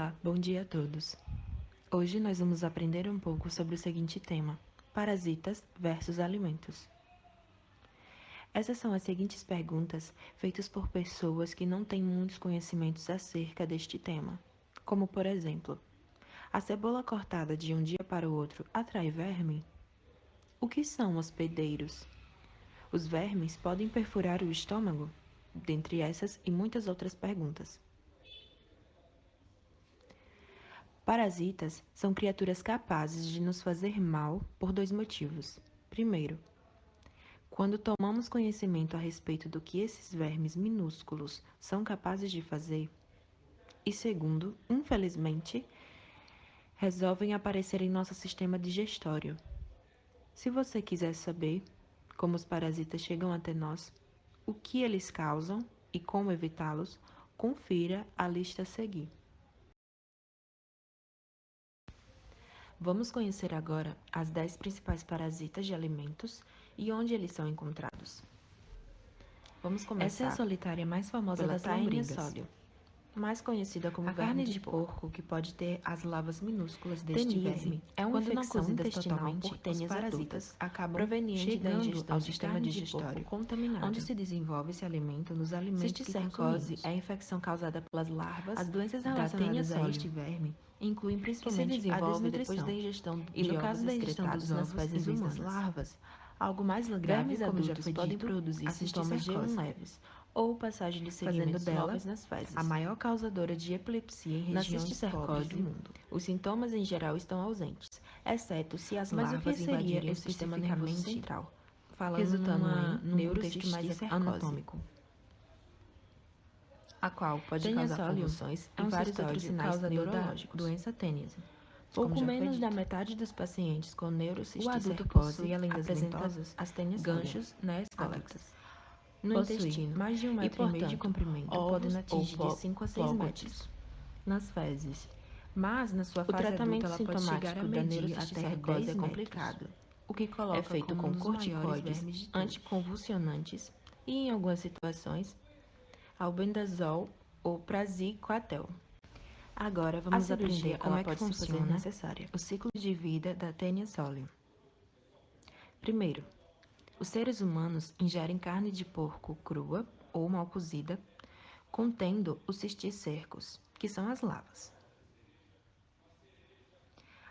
Olá, bom dia a todos. Hoje nós vamos aprender um pouco sobre o seguinte tema: parasitas versus alimentos. Essas são as seguintes perguntas feitas por pessoas que não têm muitos conhecimentos acerca deste tema, como por exemplo: a cebola cortada de um dia para o outro atrai verme? O que são hospedeiros? Os vermes podem perfurar o estômago? Dentre essas e muitas outras perguntas. Parasitas são criaturas capazes de nos fazer mal por dois motivos. Primeiro, quando tomamos conhecimento a respeito do que esses vermes minúsculos são capazes de fazer. E segundo, infelizmente, resolvem aparecer em nosso sistema digestório. Se você quiser saber como os parasitas chegam até nós, o que eles causam e como evitá-los, confira a lista a seguir. Vamos conhecer agora as 10 principais parasitas de alimentos e onde eles são encontrados. Vamos começar. Essa é a solitária mais famosa das lombrigas, mais conhecida como a carne de porco, que pode ter as larvas minúsculas deste verme. É uma infecção intestinal por tênias parasitas proveniente da ingestão ao sistema digestório, onde se desenvolve esse alimento nos alimentos que consumimos. É a infecção causada pelas larvas. As doenças relacionadas a este verme incluem principalmente a desnutrição da ingestão e no caso da ingestão dos ovos e das larvas, algo mais grave, como já foi podem produzir sintomas G1 leves ou passagem de segmentos móveis nas fezes, a maior causadora de epilepsia em regiões pobres do mundo. Os sintomas em geral estão ausentes, exceto se as larvas invadirem o sistema nervoso central, resultando num contexto mais anatômico, a qual pode causar convulsões e vários outros sinais neurológicos. Doença tênise. Pouco menos da metade dos pacientes com neurocisticercose, além das ventosas, as tênias ganchos nas cólicas. No intestino, mais de 1,5 metro de comprimento, podem atingir de 5 a 6 metros. Nas fezes. Mas, na sua fase adulta, ela pode chegar a medir até 10 é complicado. O que coloca é feito com corticoides, anticonvulsionantes e, em algumas situações, albendazol ou praziquantel. Agora vamos aprender como é que funciona o ciclo de vida da Taenia solium. Primeiro, os seres humanos ingerem carne de porco crua ou mal cozida, contendo os cisticercos, que são as larvas.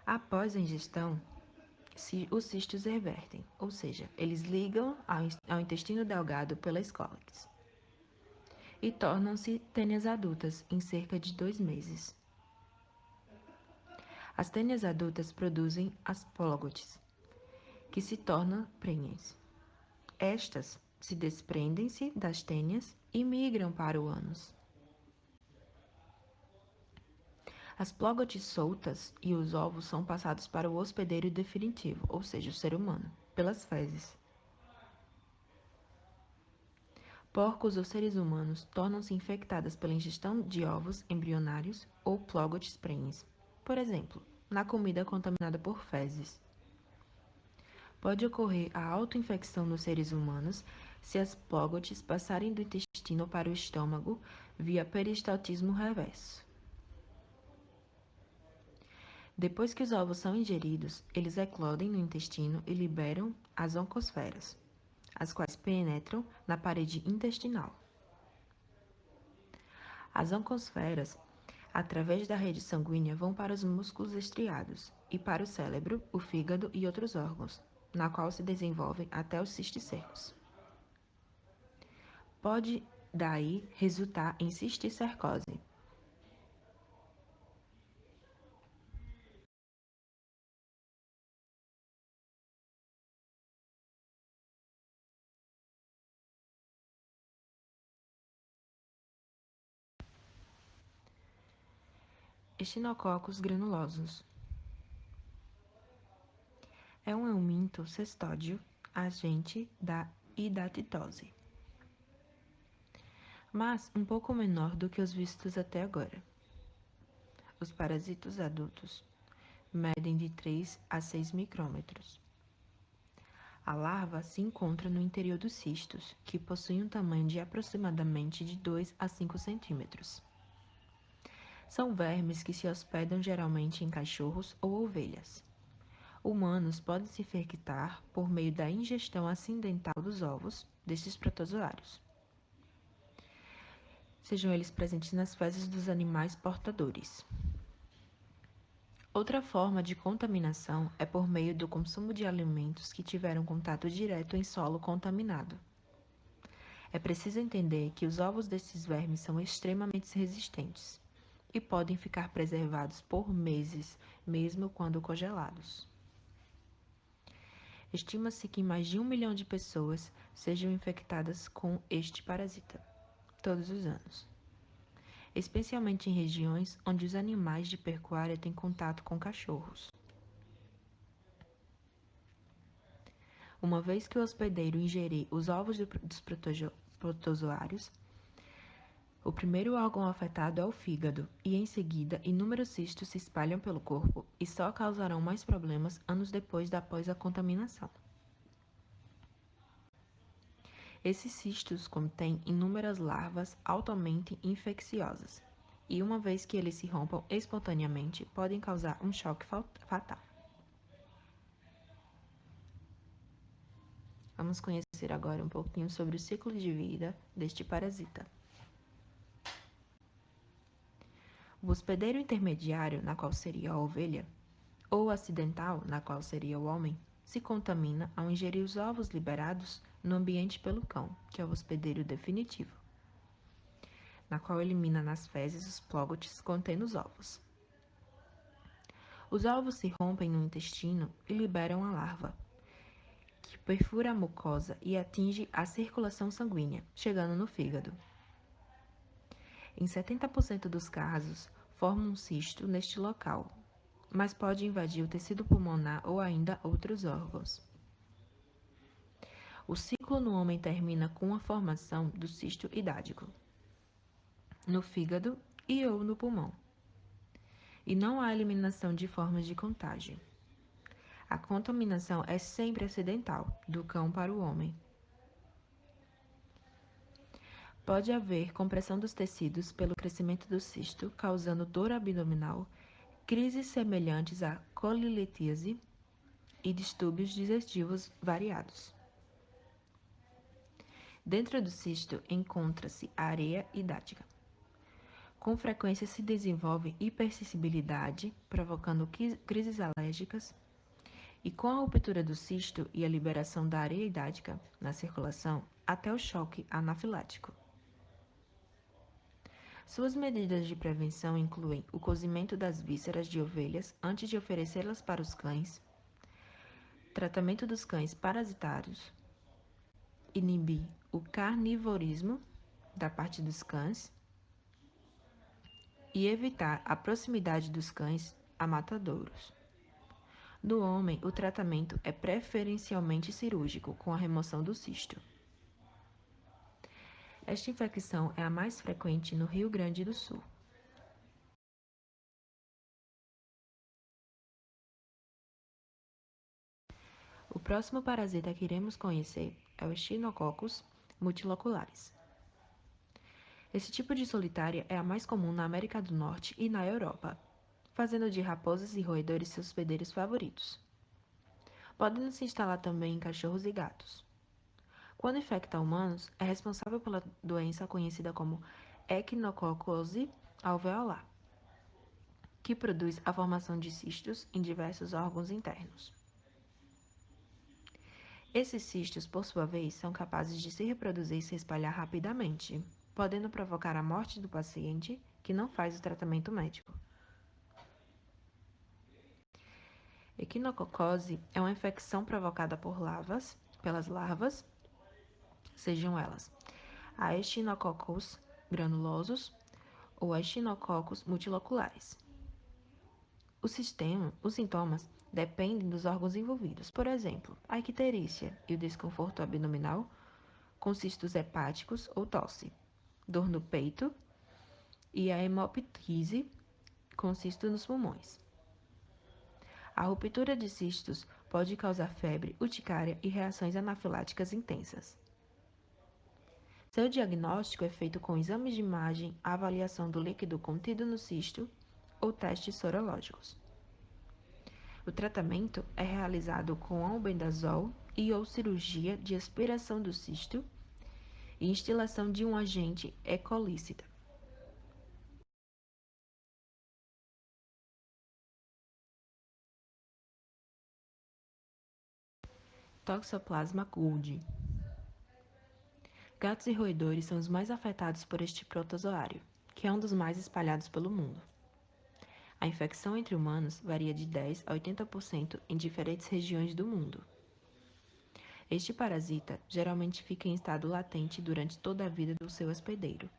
Após a ingestão, os cistos revertem, ou seja, eles ligam ao intestino delgado pelas cólicas e tornam-se tênias adultas em cerca de 2 meses. As tênias adultas produzem as plogotes, que se tornam prenhes. Estas se desprendem-se das tênias e migram para o ânus. As plogotes soltas e os ovos são passados para o hospedeiro definitivo, ou seja, o ser humano, pelas fezes. Porcos ou seres humanos tornam-se infectadas pela ingestão de ovos embrionários ou plogotes prenhes, por exemplo, na comida contaminada por fezes. Pode ocorrer a autoinfecção nos seres humanos se as plogotes passarem do intestino para o estômago via peristaltismo reverso. Depois que os ovos são ingeridos, eles eclodem no intestino e liberam as oncosferas, as quais penetram na parede intestinal. As oncosferas, através da rede sanguínea, vão para os músculos estriados e para o cérebro, o fígado e outros órgãos, na qual se desenvolvem até os cisticercos. Pode, daí, resultar em cisticercose. Echinococos granulosos. É um euminto cestódio, agente da hidatidose, mas um pouco menor do que os vistos até agora. Os parasitos adultos medem de 3 a 6 micrômetros. A larva se encontra no interior dos cistos, que possuem um tamanho de aproximadamente de 2 a 5 centímetros. São vermes que se hospedam geralmente em cachorros ou ovelhas. Humanos podem se infectar por meio da ingestão acidental dos ovos destes protozoários, sejam eles presentes nas fezes dos animais portadores. Outra forma de contaminação é por meio do consumo de alimentos que tiveram contato direto em solo contaminado. É preciso entender que os ovos desses vermes são extremamente resistentes e podem ficar preservados por meses, mesmo quando congelados. Estima-se que mais de 1 milhão de pessoas sejam infectadas com este parasita todos os anos, especialmente em regiões onde os animais de pecuária têm contato com cachorros. Uma vez que o hospedeiro ingerir os ovos dos protozoários, o primeiro órgão afetado é o fígado, e em seguida inúmeros cistos se espalham pelo corpo e só causarão mais problemas anos depois após a contaminação. Esses cistos contêm inúmeras larvas altamente infecciosas, e uma vez que eles se rompam espontaneamente, podem causar um choque fatal. Vamos conhecer agora um pouquinho sobre o ciclo de vida deste parasita. O hospedeiro intermediário, na qual seria a ovelha, ou acidental, na qual seria o homem, se contamina ao ingerir os ovos liberados no ambiente pelo cão, que é o hospedeiro definitivo, na qual elimina nas fezes os plógotes contendo os ovos. Os ovos se rompem no intestino e liberam a larva, que perfura a mucosa e atinge a circulação sanguínea, chegando no fígado. Em 70% dos casos, forma um cisto neste local, mas pode invadir o tecido pulmonar ou ainda outros órgãos. O ciclo no homem termina com a formação do cisto hidádico, no fígado e ou no pulmão. E não há eliminação de formas de contágio. A contaminação é sempre acidental, do cão para o homem. Pode haver compressão dos tecidos pelo crescimento do cisto, causando dor abdominal, crises semelhantes à colilitíase e distúrbios digestivos variados. Dentro do cisto encontra-se a areia hidática. Com frequência se desenvolve hipersensibilidade, provocando crises alérgicas, e com a ruptura do cisto e a liberação da areia hidática na circulação, até o choque anafilático. Suas medidas de prevenção incluem o cozimento das vísceras de ovelhas antes de oferecê-las para os cães, tratamento dos cães parasitários, inibir o carnivorismo da parte dos cães e evitar a proximidade dos cães a matadouros. No homem, o tratamento é preferencialmente cirúrgico, com a remoção do cisto. Esta infecção é a mais frequente no Rio Grande do Sul. O próximo parasita que iremos conhecer é o Echinococcus multilocularis. Esse tipo de solitária é a mais comum na América do Norte e na Europa, fazendo de raposas e roedores seus hospedeiros favoritos. Podem se instalar também em cachorros e gatos. Quando infecta humanos, é responsável pela doença conhecida como equinococose alveolar, que produz a formação de cistos em diversos órgãos internos. Esses cistos, por sua vez, são capazes de se reproduzir e se espalhar rapidamente, podendo provocar a morte do paciente que não faz o tratamento médico. Equinococose é uma infecção provocada pelas larvas, sejam elas a Echinococcus granulosus ou a Echinococcus multilocularis. Os sintomas dependem dos órgãos envolvidos, por exemplo, a icterícia e o desconforto abdominal com cistos hepáticos ou tosse, dor no peito e a hemoptise com cisto nos pulmões. A ruptura de cistos pode causar febre, urticária e reações anafiláticas intensas. Seu diagnóstico é feito com exames de imagem, avaliação do líquido contido no cisto ou testes sorológicos. O tratamento é realizado com albendazol e ou cirurgia de aspiração do cisto e instilação de um agente ecolícita. Toxoplasma gold. Gatos e roedores são os mais afetados por este protozoário, que é um dos mais espalhados pelo mundo. A infecção entre humanos varia de 10 a 80% em diferentes regiões do mundo. Este parasita geralmente fica em estado latente durante toda a vida do seu hospedeiro.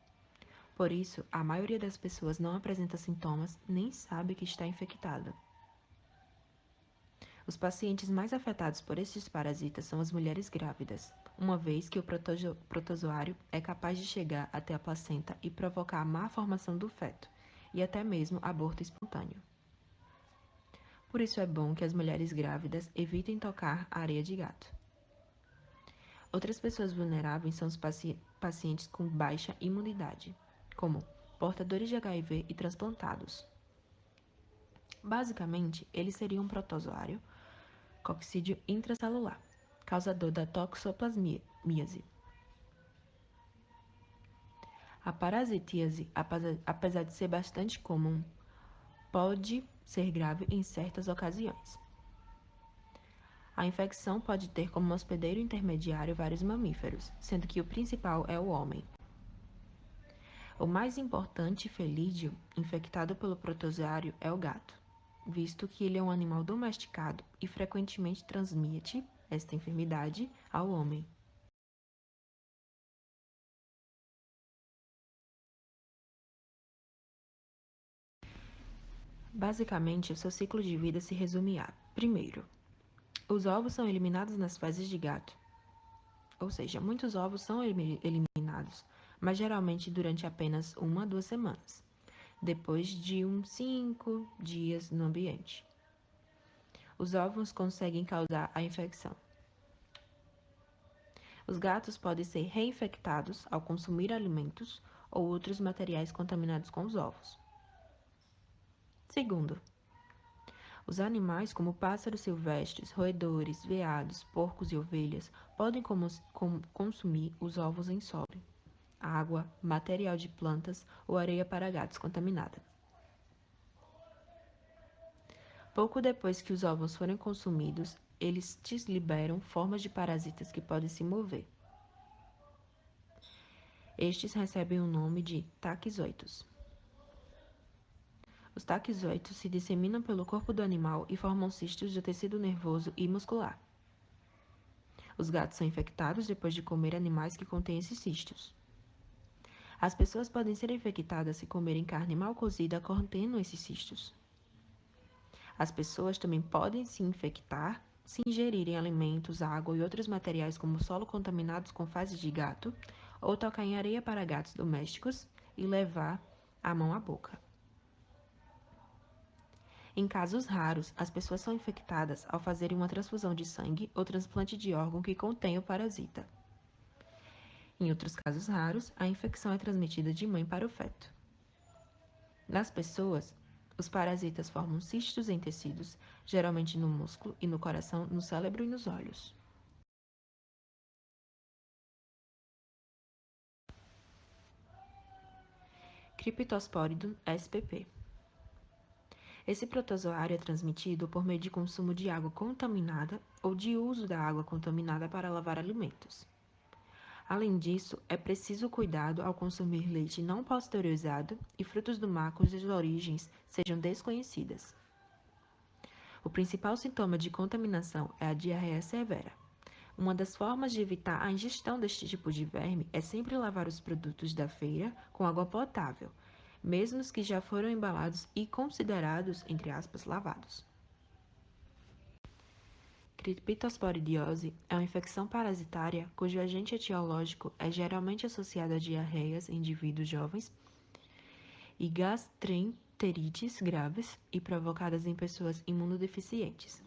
Por isso, a maioria das pessoas não apresenta sintomas nem sabe que está infectada. Os pacientes mais afetados por estes parasitas são as mulheres grávidas, uma vez que o protozoário é capaz de chegar até a placenta e provocar a má formação do feto, e até mesmo aborto espontâneo. Por isso é bom que as mulheres grávidas evitem tocar a areia de gato. Outras pessoas vulneráveis são os pacientes com baixa imunidade, como portadores de HIV e transplantados. Basicamente, eles seriam um protozoário coccídeo intracelular, causador da toxoplasmíase. A parasitíase, apesar de ser bastante comum, pode ser grave em certas ocasiões. A infecção pode ter como hospedeiro intermediário vários mamíferos, sendo que o principal é o homem. O mais importante felídeo infectado pelo protozoário é o gato, visto que ele é um animal domesticado e frequentemente transmite esta enfermidade ao homem. Basicamente, o seu ciclo de vida se resume a: primeiro, os ovos são eliminados nas fezes de gato, ou seja, muitos ovos são eliminados, mas geralmente durante apenas 1 a 2 semanas, depois de uns 5 dias no ambiente. Os ovos conseguem causar a infecção. Os gatos podem ser reinfectados ao consumir alimentos ou outros materiais contaminados com os ovos. Segundo, os animais como pássaros silvestres, roedores, veados, porcos e ovelhas podem consumir os ovos em solo, água, material de plantas ou areia para gatos contaminada. Pouco depois que os ovos forem consumidos, eles liberam formas de parasitas que podem se mover. Estes recebem o nome de taquizoitos. Os taquizoitos se disseminam pelo corpo do animal e formam cistos de tecido nervoso e muscular. Os gatos são infectados depois de comer animais que contêm esses cistos. As pessoas podem ser infectadas se comerem carne mal cozida contendo esses cistos. As pessoas também podem se infectar se ingerirem alimentos, água e outros materiais como solo contaminados com fezes de gato, ou tocar em areia para gatos domésticos e levar a mão à boca. Em casos raros, as pessoas são infectadas ao fazerem uma transfusão de sangue ou transplante de órgão que contém o parasita. Em outros casos raros, a infecção é transmitida de mãe para o feto. Nas pessoas, os parasitas formam cistos em tecidos, geralmente no músculo e no coração, no cérebro e nos olhos. Cryptosporidium spp. Esse protozoário é transmitido por meio de consumo de água contaminada ou de uso da água contaminada para lavar alimentos. Além disso, é preciso cuidado ao consumir leite não pasteurizado e frutos do mar cujas origens sejam desconhecidas. O principal sintoma de contaminação é a diarreia severa. Uma das formas de evitar a ingestão deste tipo de verme é sempre lavar os produtos da feira com água potável, mesmo os que já foram embalados e considerados, entre aspas, lavados. Criptosporidiose é uma infecção parasitária cujo agente etiológico é geralmente associado a diarreias em indivíduos jovens e gastroenterites graves e provocadas em pessoas imunodeficientes.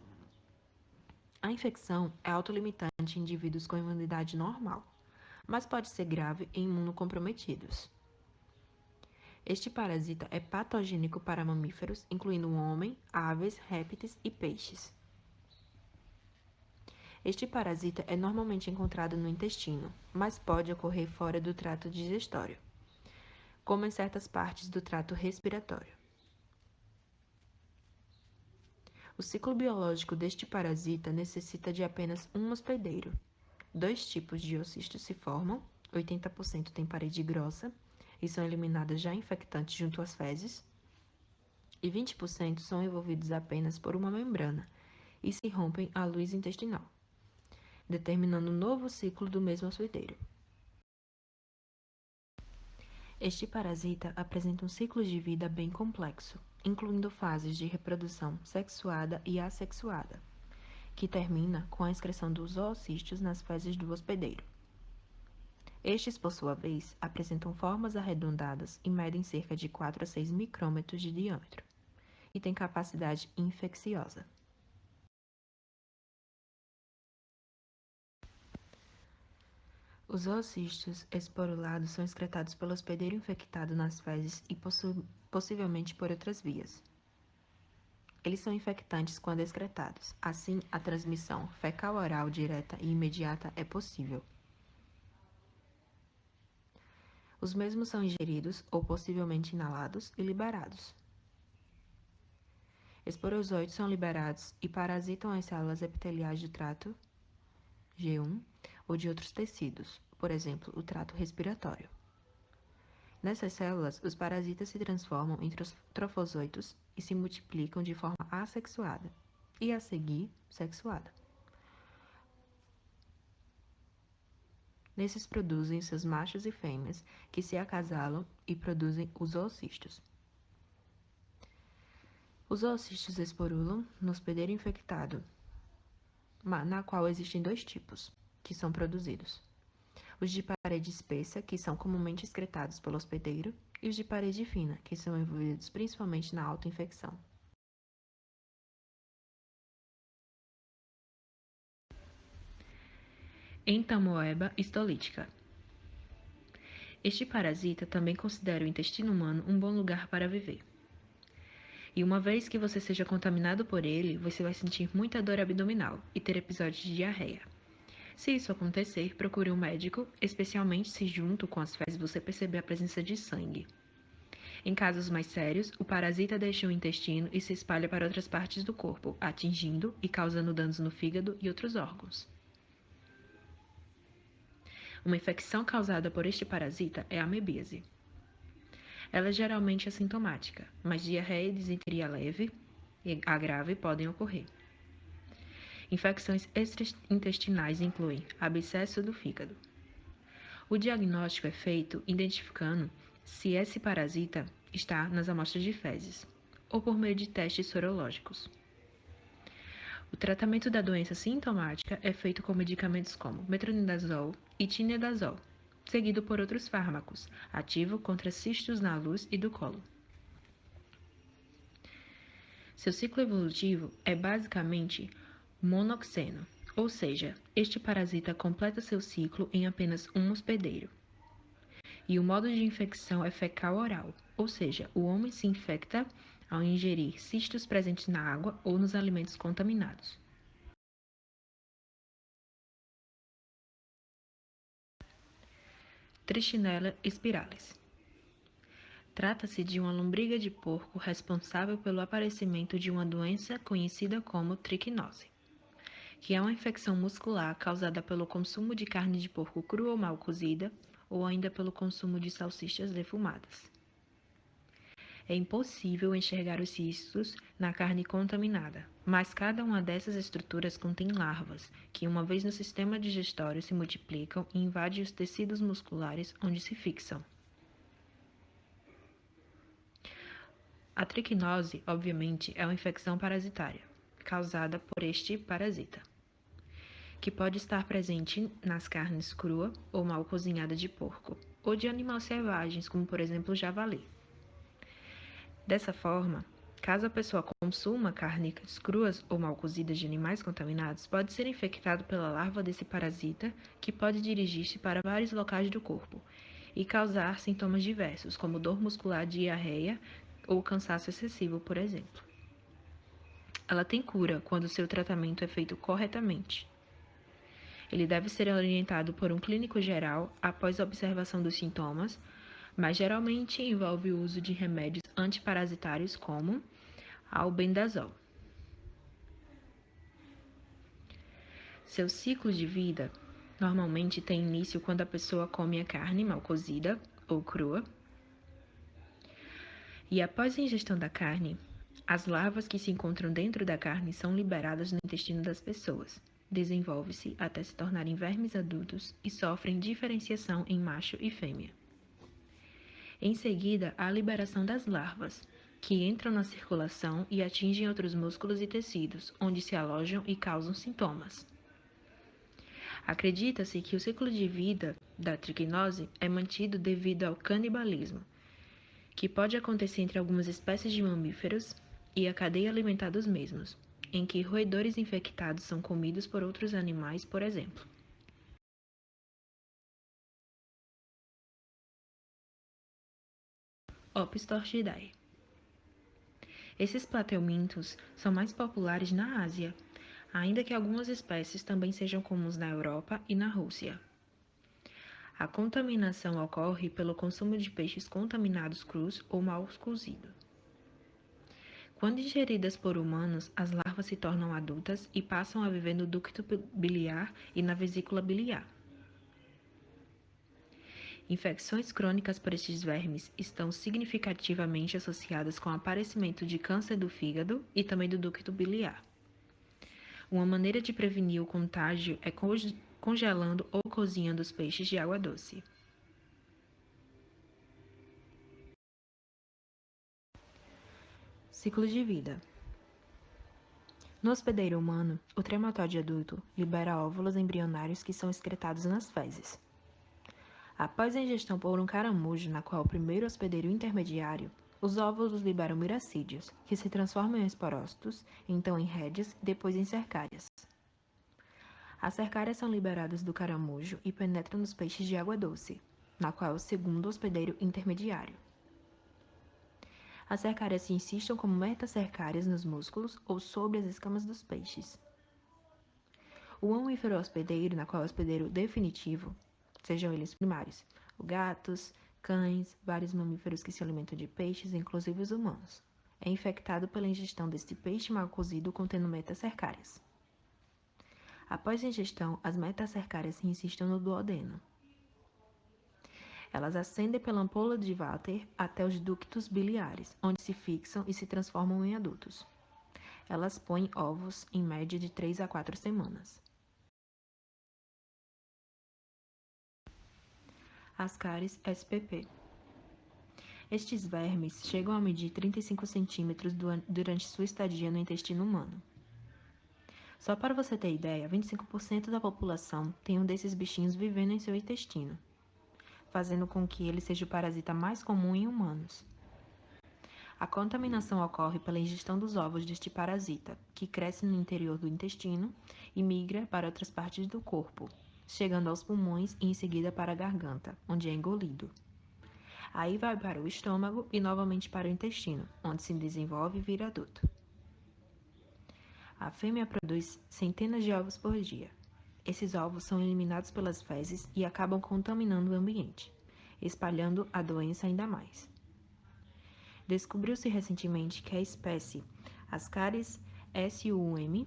A infecção é autolimitante em indivíduos com imunidade normal, mas pode ser grave em imunocomprometidos. Este parasita é patogênico para mamíferos, incluindo o homem, aves, répteis e peixes. Este parasita é normalmente encontrado no intestino, mas pode ocorrer fora do trato digestório, como em certas partes do trato respiratório. O ciclo biológico deste parasita necessita de apenas um hospedeiro. 2 tipos de oocistos se formam, 80% têm parede grossa e são eliminadas já infectantes junto às fezes, e 20% são envolvidos apenas por uma membrana e se rompem à luz intestinal, determinando um novo ciclo do mesmo hospedeiro. Este parasita apresenta um ciclo de vida bem complexo, incluindo fases de reprodução sexuada e assexuada, que termina com a excreção dos oocistos nas fezes do hospedeiro. Estes, por sua vez, apresentam formas arredondadas e medem cerca de 4 a 6 micrômetros de diâmetro, e têm capacidade infecciosa. Os oocistos esporulados são excretados pelo hospedeiro infectado nas fezes e possivelmente por outras vias. Eles são infectantes quando excretados, assim a transmissão fecal-oral direta e imediata é possível. Os mesmos são ingeridos ou possivelmente inalados e liberados. Esporozoides são liberados e parasitam as células epiteliais do trato G1 ou de outros tecidos, por exemplo, o trato respiratório. Nessas células, os parasitas se transformam em trofozoitos e se multiplicam de forma assexuada e, a seguir, sexuada. Nesses produzem seus machos e fêmeas, que se acasalam e produzem os oocistos. Os oocistos esporulam no hospedeiro infectado, na qual existem 2 tipos, que são produzidos. Os de parede espessa, que são comumente excretados pelo hospedeiro, e os de parede fina, que são envolvidos principalmente na autoinfecção. Entamoeba histolítica. Este parasita também considera o intestino humano um bom lugar para viver. E uma vez que você seja contaminado por ele, você vai sentir muita dor abdominal e ter episódios de diarreia. Se isso acontecer, procure um médico, especialmente se junto com as fezes você perceber a presença de sangue. Em casos mais sérios, o parasita deixa o intestino e se espalha para outras partes do corpo, atingindo e causando danos no fígado e outros órgãos. Uma infecção causada por este parasita é a amebíase. Ela é geralmente assintomática, mas diarreia e disenteria leve e a grave podem ocorrer. Infecções extraintestinais incluem abscesso do fígado. O diagnóstico é feito identificando se esse parasita está nas amostras de fezes, ou por meio de testes sorológicos. O tratamento da doença sintomática é feito com medicamentos como metronidazol e tinidazol, seguido por outros fármacos, ativo contra cistos na luz e do colo. Seu ciclo evolutivo é basicamente monoxeno, ou seja, este parasita completa seu ciclo em apenas um hospedeiro. E o modo de infecção é fecal-oral, ou seja, o homem se infecta ao ingerir cistos presentes na água ou nos alimentos contaminados. Trichinella spiralis. Trata-se de uma lombriga de porco responsável pelo aparecimento de uma doença conhecida como trichinose, que é uma infecção muscular causada pelo consumo de carne de porco crua ou mal cozida, ou ainda pelo consumo de salsichas defumadas. É impossível enxergar os cistos na carne contaminada, mas cada uma dessas estruturas contém larvas, que uma vez no sistema digestório se multiplicam e invadem os tecidos musculares onde se fixam. A trichinose, obviamente, é uma infecção parasitária, causada por este parasita, que pode estar presente nas carnes crua ou mal cozinhada de porco, ou de animais selvagens, como por exemplo o javali. Dessa forma, Caso a pessoa consuma carnes cruas ou mal cozidas de animais contaminados, pode ser infectado pela larva desse parasita, que pode dirigir-se para vários locais do corpo e causar sintomas diversos, como dor muscular, diarreia ou cansaço excessivo, por exemplo. Ela tem cura quando seu tratamento é feito corretamente. Ele deve ser orientado por um clínico geral após a observação dos sintomas, mas geralmente envolve o uso de remédios antiparasitários como albendazol. Seu ciclo de vida normalmente tem início quando a pessoa come a carne mal cozida ou crua, e após a ingestão da carne, as larvas que se encontram dentro da carne são liberadas no intestino das pessoas. Desenvolve-se até se tornarem vermes adultos e sofrem diferenciação em macho e fêmea. Em seguida, há a liberação das larvas, que entram na circulação e atingem outros músculos e tecidos, onde se alojam e causam sintomas. Acredita-se que o ciclo de vida da triquinose é mantido devido ao canibalismo, que pode acontecer entre algumas espécies de mamíferos e a cadeia alimentar dos mesmos, em que roedores infectados são comidos por outros animais, por exemplo. Opisthorchidae. Esses plateumintos são mais populares na Ásia, ainda que algumas espécies também sejam comuns na Europa e na Rússia. A contaminação ocorre pelo consumo de peixes contaminados crus ou mal cozidos. Quando ingeridas por humanos, as larvas se tornam adultas e passam a viver no ducto biliar e na vesícula biliar. Infecções crônicas por estes vermes estão significativamente associadas com o aparecimento de câncer do fígado e também do ducto biliar. Uma maneira de prevenir o contágio é congelando ou cozinhando os peixes de água doce. Ciclo de vida. No hospedeiro humano, o trematóide adulto libera óvulos embrionários que são excretados nas fezes. Após a ingestão por um caramujo, na qual o primeiro hospedeiro intermediário, os óvulos liberam miracídios, que se transformam em esporócitos, então em rédeas e depois em cercárias. As cercárias são liberadas do caramujo e penetram nos peixes de água doce, na qual é o segundo hospedeiro intermediário. As cercárias se insistem como metacercárias nos músculos ou sobre as escamas dos peixes. O mamífero hospedeiro, na qual é o hospedeiro definitivo, sejam eles primários, gatos, cães, vários mamíferos que se alimentam de peixes, inclusive os humanos, é infectado pela ingestão deste peixe mal cozido contendo metacercárias. Após a ingestão, as metacercárias se insistem no duodeno. Elas ascendem pela ampola de Vater até os ductos biliares, onde se fixam e se transformam em adultos. Elas põem ovos em média de 3 a 4 semanas. Ascaris spp. Estes vermes chegam a medir 35 centímetros durante sua estadia no intestino humano. Só para você ter ideia, 25% da população tem um desses bichinhos vivendo em seu intestino, fazendo com que ele seja o parasita mais comum em humanos. A contaminação ocorre pela ingestão dos ovos deste parasita, que cresce no interior do intestino e migra para outras partes do corpo, chegando aos pulmões e em seguida para a garganta, onde é engolido. Aí vai para o estômago e novamente para o intestino, onde se desenvolve e vira adulto. A fêmea produz centenas de ovos por dia. Esses ovos são eliminados pelas fezes e acabam contaminando o ambiente, espalhando a doença ainda mais. Descobriu-se recentemente que a espécie Ascaris sum,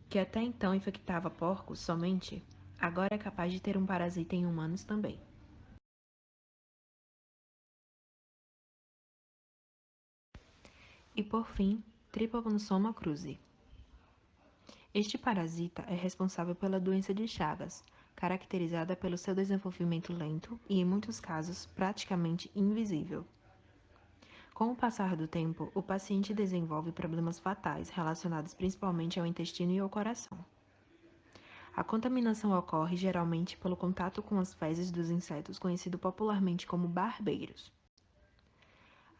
que até então infectava porcos somente, agora é capaz de ter um parasita em humanos também. E por fim, Trypanosoma cruzi. Este parasita é responsável pela doença de Chagas, caracterizada pelo seu desenvolvimento lento e, em muitos casos, praticamente invisível. Com o passar do tempo, o paciente desenvolve problemas fatais relacionados principalmente ao intestino e ao coração. A contaminação ocorre geralmente pelo contato com as fezes dos insetos conhecido popularmente como barbeiros.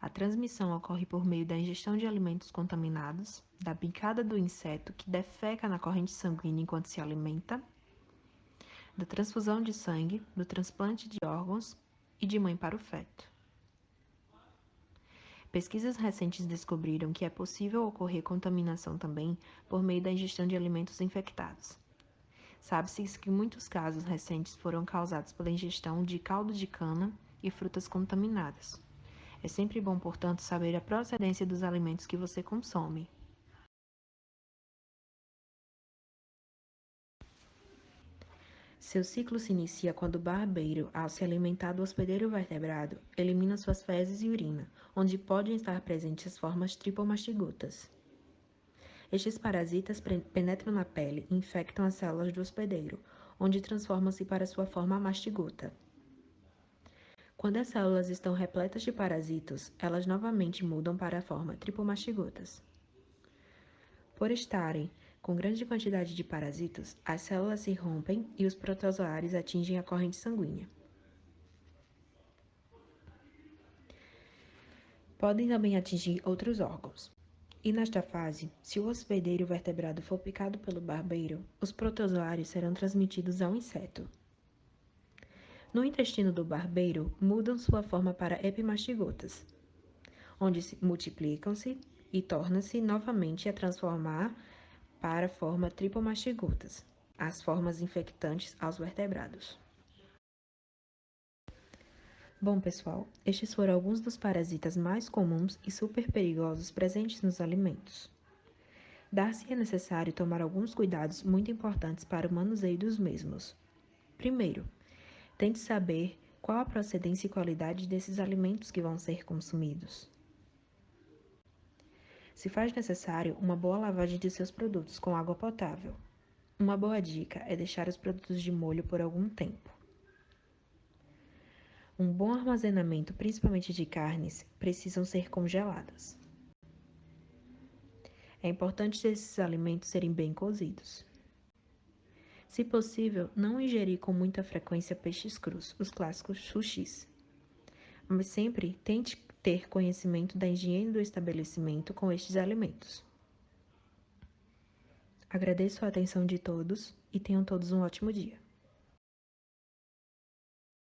A transmissão ocorre por meio da ingestão de alimentos contaminados, da picada do inseto que defeca na corrente sanguínea enquanto se alimenta, da transfusão de sangue, do transplante de órgãos e de mãe para o feto. Pesquisas recentes descobriram que é possível ocorrer contaminação também por meio da ingestão de alimentos infectados. Sabe-se que muitos casos recentes foram causados pela ingestão de caldo de cana e frutas contaminadas. É sempre bom, portanto, saber a procedência dos alimentos que você consome. Seu ciclo se inicia quando o barbeiro, ao se alimentar do hospedeiro vertebrado, elimina suas fezes e urina, onde podem estar presentes as formas tripomastigotas. Estes parasitas penetram na pele e infectam as células do hospedeiro, onde transformam-se para sua forma mastigota. Quando as células estão repletas de parasitos, elas novamente mudam para a forma tripomastigotas. Por estarem com grande quantidade de parasitos, as células se rompem e os protozoários atingem a corrente sanguínea. Podem também atingir outros órgãos. E nesta fase, se o hospedeiro vertebrado for picado pelo barbeiro, os protozoários serão transmitidos ao inseto. No intestino do barbeiro, mudam sua forma para epimastigotas, onde multiplicam-se e tornam-se novamente a transformar para a forma tripomastigotas, as formas infectantes aos vertebrados. Bom, pessoal, estes foram alguns dos parasitas mais comuns e super perigosos presentes nos alimentos. Dar-se é necessário tomar alguns cuidados muito importantes para o manuseio dos mesmos. Primeiro, tente saber qual a procedência e qualidade desses alimentos que vão ser consumidos. Se faz necessário uma boa lavagem de seus produtos com água potável. Uma boa dica é deixar os produtos de molho por algum tempo. Um bom armazenamento, principalmente de carnes, precisam ser congeladas. É importante esses alimentos serem bem cozidos. Se possível, não ingerir com muita frequência peixes crus, os clássicos sushis. Mas sempre tente ter conhecimento da higiene do estabelecimento com estes alimentos. Agradeço a atenção de todos e tenham todos um ótimo dia.